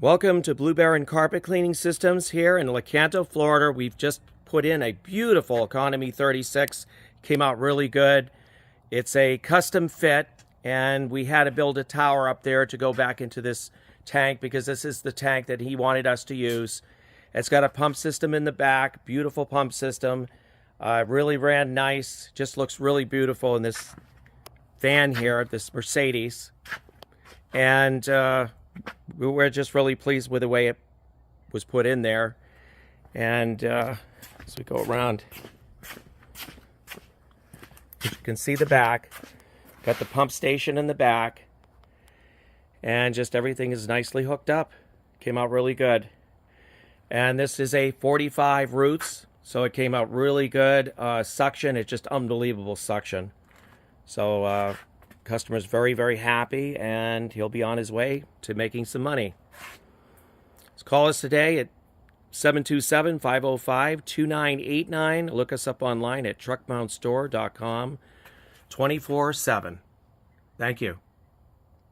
Welcome to Blue Baron Carpet Cleaning Systems here in Lecanto, Florida. We've just put in a beautiful Economy 36. Came out really good. It's a custom fit, and we had to build a tower up there to go back into this tank because this is the tank that he wanted us to use. It's got a pump system in the back, beautiful pump system. Really ran nice, just looks really beautiful in this van here, this Mercedes. And we're just really pleased with the way it was put in there. And as we go around, you can see the back. Got the pump station in the back. And just everything is nicely hooked up. Came out really good. And this is a 45 roots, so it came out really good. Suction, it's just unbelievable suction. So customer's very, very happy, and he'll be on his way to making some money. Let's call us today at 727-505-2989. Look us up online at truckmountstore.com 24/7. Thank you.